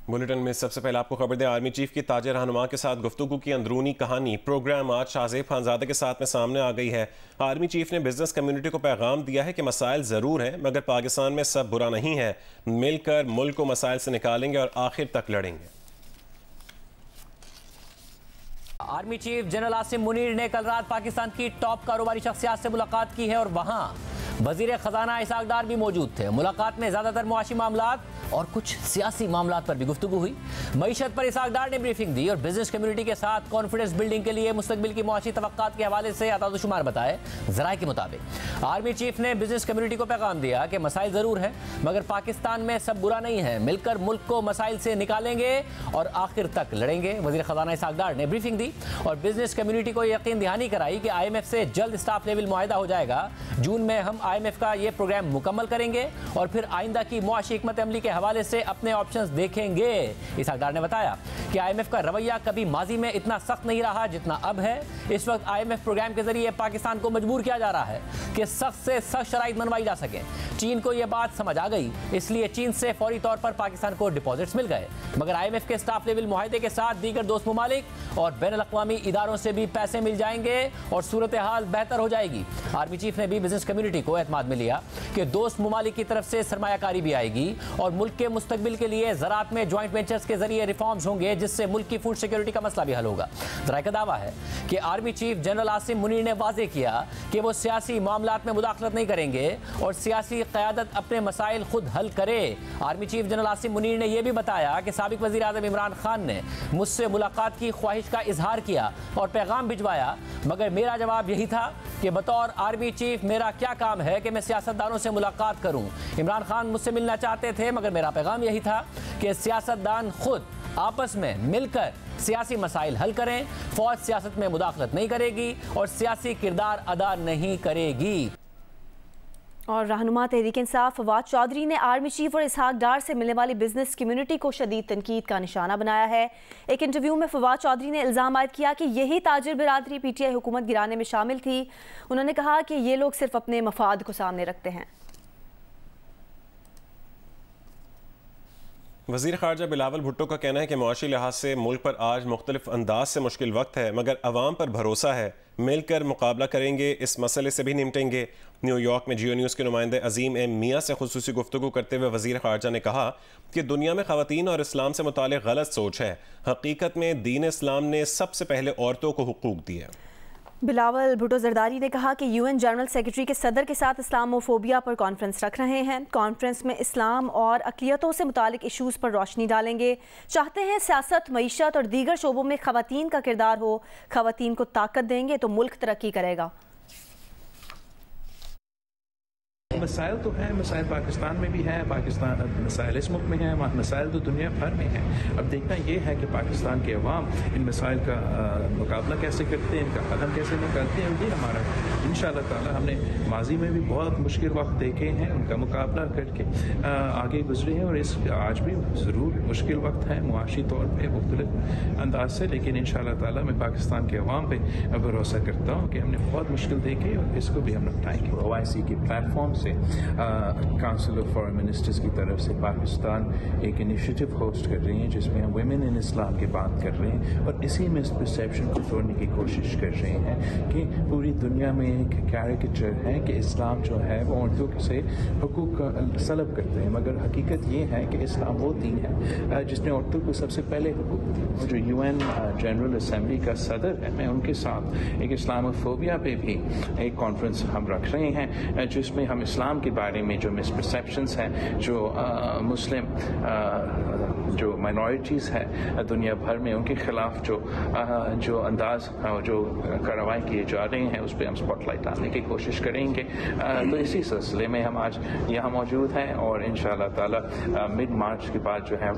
Bulletin میں سب سے پہلے آپ کو خبر دیں، آرمی چیف کی تاج رہنما کے ساتھ گفتگو کی اندرونی کہانی پروگرام آج شاہزیب خانزادہ کے ساتھ میں سامنے آ گئی ہے۔ آرمی چیف نے بزنس کمیونٹی کو پیغام دیا ہے کہ مسائل ضرور ہیں مگر پاکستان میں سب برا نہیں ہے، مل کر ملک کو مسائل سے نکالیں گے اور آخر تک لڑیں گے۔ Army chief general Asim Munir نے کل رات پاکستان کی ٹاپ کاروباری شخصیات سے ملاقات کی ہے اور وہاں وزیر خزانہ اسحاق ڈار بھی موجود تھے۔ ملاقات میں زیادہ تر معاشی معاملات اور کچھ سیاسی معاملات پر بھی گفتگو ہوئی۔ معیشت پر اسحاق ڈار نے بریفنگ دی اور بزنس کمیونٹی کے ساتھ کانفیڈنس بلڈنگ کے لیے مستقبل کی معاشی توقعات کے حوالے سے اعداد و شمار بتائے۔ ذرائع کے مطابق آرمی چیف نے بزنس کمیونٹی کو پیغام دیا کہ مسائل ضرور ہیں مگر پاکستان میں سب برا نہیں ہے، مل کر ملک کو مسائل سے نکالیں گے اور آخر تک لڑیں گے۔ وزیر خزانہ اسحاق ڈار نے بریفنگ دی اور بزنس کمیونٹی کو یقین دہانی کرائی کہ آئی ایم ایف سے جلد اسٹاف لیول معاہدہ ہو جائے گا۔ جون میں ہم آئی ایم ایف کا یہ پروگرام مکمل کریں گے اور پھر آئندہ کی معاشی حکمت عملی کے حوالے سے اپنے آپشنز دیکھیں گے۔ اسحاق ڈار نے بتایا کہ آئی ایم ایف کا رویہ کبھی ماضی میں اتنا سخت نہیں رہا جتنا اب ہے۔ اس وقت آئی ایم ایف پروگرام کے ذریعے پاکستان کو مجبور کیا جا رہا ہے کہ سخت سے سخت شرائط منوائی جا سکیں۔ چین کو یہ بات سمجھ آ گئی، اس لیے چین سے فوری طور پر پاکستان کو ڈپازٹس مل گئے، مگر آئی ایم ایف کے اسٹاف لیول معاہدے کے ساتھ دیگر دوست ممالک اور بین الاقوامی اداروں سے بھی پیسے مل جائیں گے اور صورتحال بہتر ہو جائے گی۔ آرمی چیف نے بھی بزنس کمیونٹی کو اعتماد میں لیا کہ دوست ممالک کی طرف سے سرمایہ کاری بھی آئے گی اور ملک کے مستقبل کے لیے زراعت میں جوائنٹ وینچرز کے ذریعے ریفارمز ہوں گے جس سے ملک کی فوڈ سیکیورٹی کا مسئلہ بھی حل ہوگا۔ ذرائع کا دعویٰ ہے کہ army chief general Asim Munir نے واضح کیا کہ وہ سیاسی معاملات میں مداخلت نہیں کریں گے اور سیاسی قیادت اپنے مسائل خود حل کرے۔ Army chief general Asim Munir نے یہ بھی بتایا کہ سابق وزیر اعظم عمران خان نے مجھ سے ملاقات کی خواہش کا اظہار کیا اور پیغام بھجوایا مگر میرا جواب یہی تھا کہ بطور آرمی چیف میرا کیا کام ہے کہ میں سیاستدانوں سے ملاقات کروں۔ عمران خان مجھ سے ملنا چاہتے تھے مگر میرا پیغام یہی تھا کہ سیاستدان خود آپس میں مل کر سیاسی مسائل حل کریں، فوج سیاست میں مداخلت نہیں کرے گی اور سیاسی کردار ادا نہیں کرے گی۔ اور رہنما تحریک انصاف فواد چودھری نے آرمی چیف اور اسحاق ڈار سے ملنے والی بزنس کمیونٹی کو شدید تنقید کا نشانہ بنایا ہے۔ ایک انٹرویو میں فواد چودھری نے الزام عائد کیا کہ یہی تاجر برادری پی ٹی آئی حکومت گرانے میں شامل تھی۔ انہوں نے کہا کہ یہ لوگ صرف اپنے مفاد کو سامنے رکھتے ہیں۔ وزیر خارجہ بلاول بھٹو کا کہنا ہے کہ معاشی لحاظ سے ملک پر آج مختلف انداز سے مشکل وقت ہے مگر عوام پر بھروسہ ہے، مل کر مقابلہ کریں گے، اس مسئلے سے بھی نمٹیں گے۔ نیو یارک میں جیو نیوز کے نمائندے عظیم ایم میاں سے خصوصی گفتگو کرتے ہوئے وزیر خارجہ نے کہا کہ دنیا میں خواتین اور اسلام سے متعلق غلط سوچ ہے، حقیقت میں دین اسلام نے سب سے پہلے عورتوں کو حقوق دیے۔ بلاول بھٹو زرداری نے کہا کہ UN جنرل سیکرٹری کے صدر کے ساتھ اسلاموفوبیا پر کانفرنس رکھ رہے ہیں۔ کانفرنس میں اسلام اور اقلیتوں سے متعلق ایشوز پر روشنی ڈالیں گے۔ چاہتے ہیں سیاست، معیشت اور دیگر شعبوں میں خواتین کا کردار ہو، خواتین کو طاقت دیں گے تو ملک ترقی کرے گا۔ مسائل تو ہیں، مسائل پاکستان میں بھی ہیں، پاکستان مسائل اس ملک میں ہیں، مسائل تو دنیا بھر میں ہیں۔ اب دیکھنا یہ ہے کہ پاکستان کے عوام ان مسائل کا مقابلہ کیسے کرتے ہیں، ان کا ختم کیسے نکالتے ہیں، یہ ہمارا انشاءاللہ تعالی ہم نے ماضی میں بھی بہت مشکل وقت دیکھے ہیں، ان کا مقابلہ کر کے آگے گزرے ہیں اور آج بھی ضرور مشکل وقت ہے معاشی طور پہ مختلف انداز سے، لیکن انشاءاللہ تعالی میں پاکستان کے عوام پہ بھروسہ کرتا ہوں کہ ہم نے بہت مشکل دیکھے اور اس کو بھی ہم نپٹائیں گے۔ OIC کی پلیٹ فارم سے کونسل آف فارن منسٹرز کی طرف سے پاکستان ایک انیشیٹو ہوسٹ کر رہے ہیں جس میں ہم ویمن ان اسلام کی بات کر رہے ہیں اور اسی مس پرسیپشن کو توڑنے کی کوشش کر رہے ہیں کہ پوری دنیا میں ایک کیریکیچر ہے کہ اسلام جو ہے وہ عورتوں سے حقوق کا سلب کرتے ہیں، مگر حقیقت یہ ہے کہ اسلام وہ دین ہے جس نے عورتوں کو سب سے پہلے حقوق دیے۔ جو UN جنرل اسمبلی کا صدر ہے، میں ان کے ساتھ ایک اسلاموفوبیا پہ بھی ایک کانفرنس ہم رکھ رہے ہیں جس میں ہم اسلام کے بارے میں جو مسپرسیپشنس ہیں، جو مسلم جو مائنورٹیز ہیں دنیا بھر میں، ان کے خلاف جو انداز جو کارروائی کیے جا رہے ہیں اس پہ ہم اسپاٹ لائٹ ڈالنے کی کوشش کریں گے۔ تو اسی سلسلے میں ہم آج یہاں موجود ہیں اور انشاءاللہ تعالی مڈ مارچ کے بعد جو ہے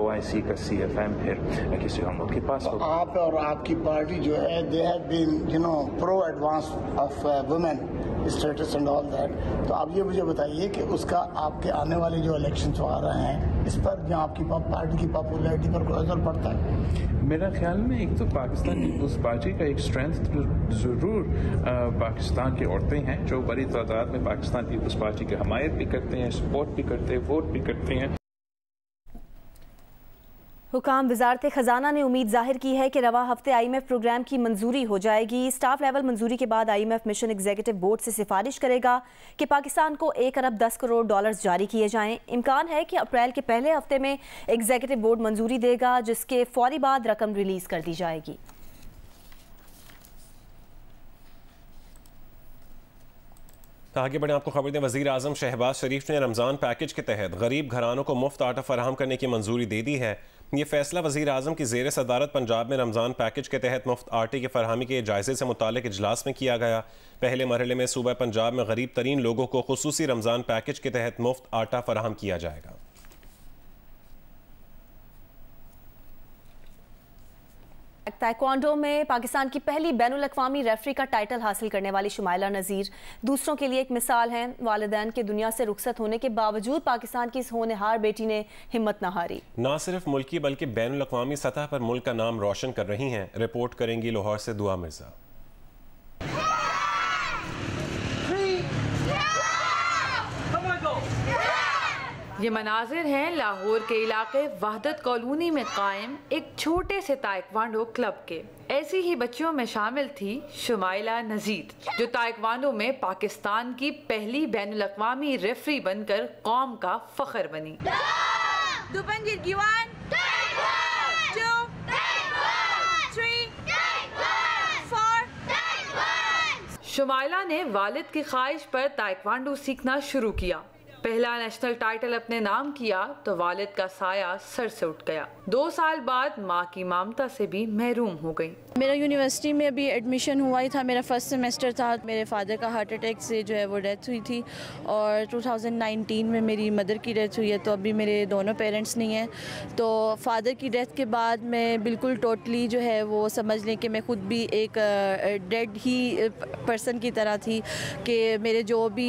OIC کا CFM پھر کسی اور ملک کے پاس ہوگا۔ آپ اور آپ کی پارٹی جو ہے they have been pro advance of women status and all that، تو آپ یہ مجھے بتائیے کہ اس کا آپ کے آنے والے جو الیکشنز آ رہے ہیں اس پر جہاں آپ کی پارٹی کی پاپولیرٹی پر کوئی اثر پڑتا ہے؟ میرا خیال میں ایک تو پاکستان پیپلز پارٹی کا ایک اسٹرینتھ ضرور پاکستان کی عورتیں ہیں جو بڑی تعداد میں پاکستان پیپلز پارٹی کی حمایت بھی کرتے ہیں، سپورٹ بھی کرتے ہیں، ووٹ بھی کرتے ہیں۔ हुकाम वजारत खजाना ने उम्मीद जाहिर की है कि रवा हफ्ते IMF प्रोग्राम की मंजूरी हो जाएगी। स्टाफ लेवल मंजूरी के बाद IMF मिशन एग्जीक्यूटिव बोर्ड से सिफारिश करेगा कि पाकिस्तान को 1 अरब 10 करोड़ डॉलर्स जारी किए जाएं। इम्कान है कि अप्रैल के पहले हफ्ते में एग्जीक्यूटिव बोर्ड मंजूरी देगा, जिसके फौरी बाद रकम रिलीज कर दी जाएगी। आगे बढ़े, आपको खबर दें, वज़ीर आज़म शहबाज शरीफ ने रमज़ान पैकेज के तहत गरीब घरानों को मुफ्त आटा फराहम करने की मंजूरी दे दी है। ये फैसला वज़ीर आज़म की ज़ेर सदारत पंजाब में रमज़ान पैकेज के तहत मुफ्त आटे की फराहमी के जायजे से मुतालिक इजलास में किया गया। पहले मरहले में सूबा पंजाब में गरीब तरीन लोगों को खुसूसी रमज़ान पैकेज के तहत मुफ्त आटा फराहम किया जाएगा। ताइक्वांडो में पाकिस्तान की पहली बैनुल अक़वामी रेफरी का टाइटल हासिल करने वाली शुमाइला नज़ीर दूसरों के लिए एक मिसाल हैं। वालिदैन के दुनिया से रुखसत होने के बावजूद पाकिस्तान की इस होनहार बेटी ने हिम्मत न हारी। न सिर्फ मुल्की बल्कि बैनुल अक़वामी सतह पर मुल्क का नाम रोशन कर रही हैं। रिपोर्ट करेंगी लाहौर से दुआ मिर्जा। ये मनाजिर हैं लाहौर के इलाके वहदत कॉलोनी में कायम एक छोटे से ताइक्वांडो क्लब के। ऐसी ही बच्चियों में शामिल थी शुमाइला नज़ीर, जो ताइक्वांडो में पाकिस्तान की पहली बैनुल अक़वामी रेफरी बनकर कौम का फख्र बनी। शुमाइला ने वालिद की ख्वाहिश पर ताइक्वांडो सीखना शुरू किया। पहला नेशनल टाइटल अपने नाम किया तो वालिद का साया सर से उठ गया। 2 साल बाद माँ की ममता से भी महरूम हो गई। मेरा यूनिवर्सिटी में अभी एडमिशन हुआ ही था, मेरा फर्स्ट सेमेस्टर था। मेरे फादर का हार्ट अटैक से जो है वो डेथ हुई थी और 2019 में मेरी मदर की डेथ हुई है। तो अभी मेरे दोनों पेरेंट्स नहीं हैं। तो फादर की डेथ के बाद मैं बिल्कुल टोटली जो है वो समझ लें कि मैं ख़ुद भी एक डेड ही पर्सन की तरह थी कि मेरे जो भी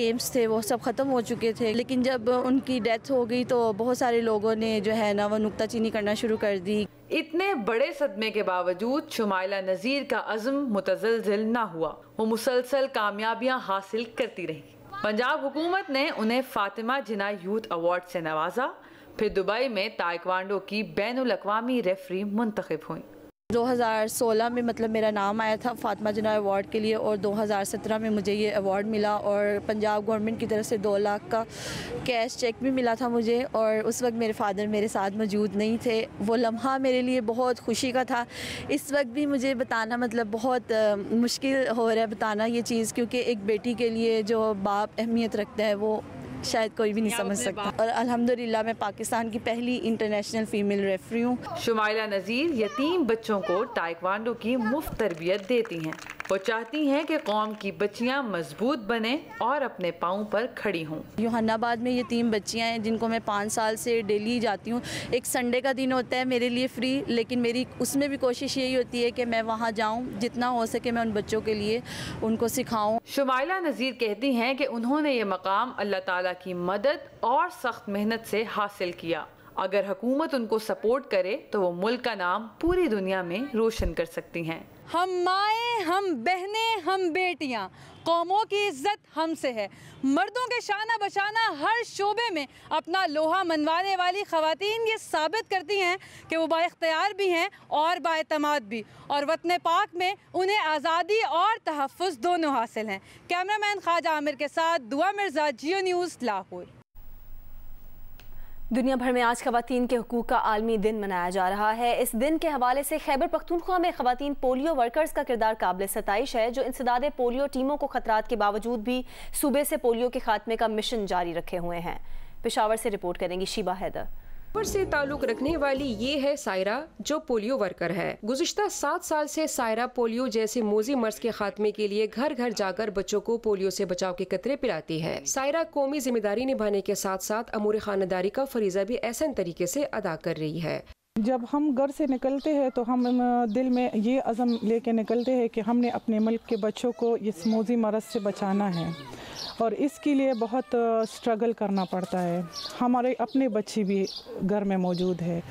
एम्स थे वो सब ख़त्म हो चुके थे। लेकिन जब उनकी डेथ हो गई तो बहुत सारे लोगों ने जो है ना वो नुक्ताचीनी करना शुरू कर दी। इतने बड़े सदमे के बावजूद शुमाइला नज़ीर का अज़्म मुतज़लज़ल ना हुआ। वो मुसलसल कामयाबियां हासिल करती रही। पंजाब हुकूमत ने उन्हें फातिमा जिन्ना यूथ अवार्ड से नवाजा। फिर दुबई में ताइक्वांडो की बैनुल अक़वामी रेफरी मुंतखब हुई। 2016 में मतलब मेरा नाम आया था फातिमा जिन्ना अवार्ड के लिए और 2017 में मुझे ये अवार्ड मिला और पंजाब गवर्नमेंट की तरफ से 2 लाख का कैश चेक भी मिला था मुझे। और उस वक्त मेरे फादर मेरे साथ मौजूद नहीं थे। वो लम्हा मेरे लिए बहुत खुशी का था। इस वक्त भी मुझे बताना मतलब बहुत मुश्किल हो रहा है बताना ये चीज़, क्योंकि एक बेटी के लिए जो बाप अहमियत रखता है वो शायद कोई भी नहीं समझ सकता। और अल्हम्दुलिल्लाह मैं पाकिस्तान की पहली इंटरनेशनल फीमेल रेफरी हूँ। शुमाइला नज़ीर यतीम बच्चों को ताइक्वांडो की मुफ्त तरबियत देती हैं। वो चाहती हैं कि कौम की बच्चियां मजबूत बने और अपने पाँव पर खड़ी हों। यूहन्नाबाद में यतीम बच्चियां हैं जिनको मैं 5 साल से डेली जाती हूँ। एक संडे का दिन होता है मेरे लिए फ्री, लेकिन मेरी उसमें भी कोशिश यही होती है कि मैं वहाँ जाऊँ, जितना हो सके मैं उन बच्चों के लिए उनको सिखाऊँ। शुमाइला नज़ीर कहती हैं कि उन्होंने ये मकाम अल्लाह ताला की मदद और सख्त मेहनत से हासिल किया। अगर हुकूमत उनको सपोर्ट करे तो वो मुल्क का नाम पूरी दुनिया में रोशन कर सकती हैं। हम माएँ, हम बहनें, हम बेटियाँ, कौमों की इज्जत हमसे है। मर्दों के शाना बशाना हर शोबे में अपना लोहा मनवाने वाली ख़वातीन ये साबित करती हैं कि वो बाइख्तियार भी हैं और बाएतमाद भी, और वतन पाक में उन्हें आज़ादी और तहफ़्फ़ुज़ दोनों हासिल हैं। कैमरामैन ख्वाजा आमिर के साथ दुआ मिर्ज़ा, जियो न्यूज़, लाहौर। दुनिया भर में आज ख़वातीन के हुकूक़ का आलमी दिन मनाया जा रहा है। इस दिन के हवाले से खैबर पख्तूनख्वा में ख़वातीन पोलियो वर्कर्स का किरदार काबिल सताइश है, जो इंसदादे पोलियो टीमों को खतरात के बावजूद भी सूबे से पोलियो के खात्मे का मिशन जारी रखे हुए हैं। पेशावर से रिपोर्ट करेंगी शीबा हैदर। से ताल्लुक रखने वाली ये है सायरा, जो पोलियो वर्कर है। गुज़िश्ता 7 साल से सायरा पोलियो जैसे मोजी मर्ज के खात्मे के लिए घर घर जाकर बच्चों को पोलियो से बचाव के कतरे पिलाती है। सायरा कौमी जिम्मेदारी निभाने के साथ साथ अमूर खानदारी का फरीजा भी ऐसे तरीके से अदा कर रही है। जब हम घर से निकलते हैं तो हम दिल में ये अज़म लेके निकलते हैं कि हमने अपने मुल्क के बच्चों को इस मोजी मरज़ से बचाना है, और इसके लिए बहुत स्ट्रगल करना पड़ता है। हमारे अपने बच्चे भी घर में मौजूद है।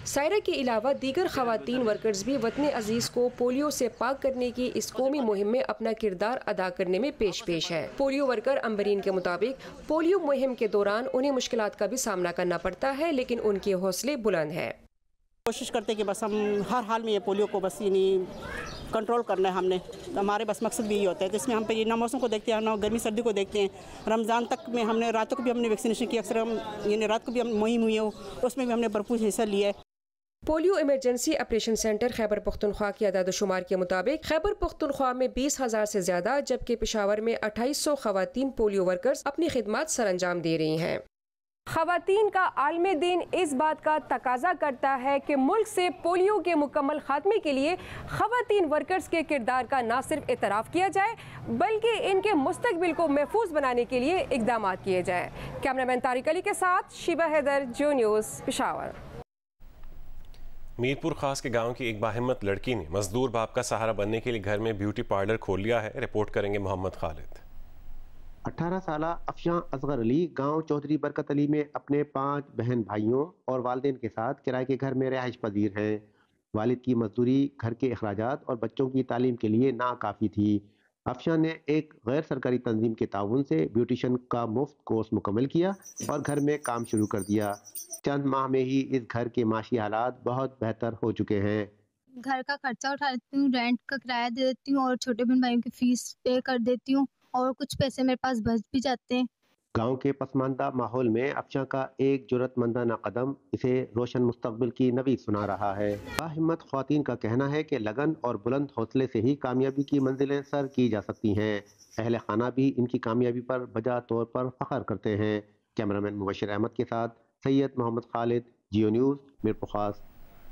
सायरा के अलावा दीगर ख़वातीन वर्कर्स भी वतन अजीज़ को पोलियो से पाक करने की इस कौमी मुहिम में अपना किरदार अदा करने में पेश है। पोलियो वर्कर अंबरीन के मुताबिक पोलियो मुहिम के दौरान उन्हें मुश्किलात का भी सामना करना पड़ता है, लेकिन उनके हौसले बुलंद है। कोशिश करते कि बस हम हर हाल में ये पोलियो को बस यानी कंट्रोल करना है हमने, हमारे बस मकसद भी ये होता है। तो इसमें हम पे ना मौसम को देखते हैं, ना गर्मी सर्दी को देखते हैं। रमज़ान तक में हमने रातों को भी हमने वैक्सीनेशन की, अक्सर हम यानी रात को भी हम मुहिम हुई हो, उसमें भी हमने भरपूर हिस्सा लिया है। Polio emergency operation centre Khyber Pakhtunkhwa की अदाद-ओ-शुमार के मुताबिक खैबर पख्तूनख्वा में 20,000 से ज़्यादा जबकि पेशावर में 2800 खवातीन पोलियो वर्कर्स अपनी खिदमत सरअंजाम दे रही हैं। खवातीन का आलमी दिन इस बात का तकाजा करता है कि मुल्क से पोलियो के मुकम्मल खात्मे के लिए खवातीन वर्कर्स के किरदार का न सिर्फ एतराफ़ किया जाए बल्कि इनके मुस्तकबिल को महफूज बनाने के लिए इक़दाम किए जाए। कैमरामैन तारिक अली के साथ शिबा हैदर, जियो न्यूज़, पेशावर। मीरपुर खास के गांव की एक बाहिम्मत लड़की ने मजदूर बाप का सहारा बनने के लिए घर में ब्यूटी पार्लर खोल लिया है। रिपोर्ट करेंगे मोहम्मद खालिद। 18 साल अफशां असगर अली गांव चौधरी बरकत अली में अपने 5 बहन भाइयों और वालिदैन के साथ किराए के घर में रिहाइश पजीर हैं। वालिद की मजदूरी, घर के अखराजात और बच्चों की तालीम के लिए नाकाफ़ी थी। अफशां ने एक गैर सरकारी तंजीम के ताउन से ब्यूटिशन का मुफ्त कोर्स मुकम्मल किया और घर में काम शुरू कर दिया। चंद माह में ही इस घर के माशी हालात बहुत बेहतर हो चुके हैं। घर का खर्चा उठा देती हूँ, रेंट का किराया दे देती हूँ और छोटे बहन भाइयों की फीस पे कर देती हूँ और कुछ पैसे मेरे पास बच भी जाते हैं। गांव के पसमानदा माहौल में अफशां का एक जुर्रतमंदाना कदम इसे रोशन मुस्तकबिल की नवीद सुना रहा है। बाहिम्मत ख्वातीन का कहना है कि लगन और बुलंद हौसले से ही कामयाबी की मंजिलें सर की जा सकती हैं। अहले खाना भी इनकी कामयाबी पर बजा तौर पर फख्र करते हैं। कैमरामैन मुबशिर अहमद के साथ सैयद मोहम्मद खालिद, जियो न्यूज़, मीरपुर खास।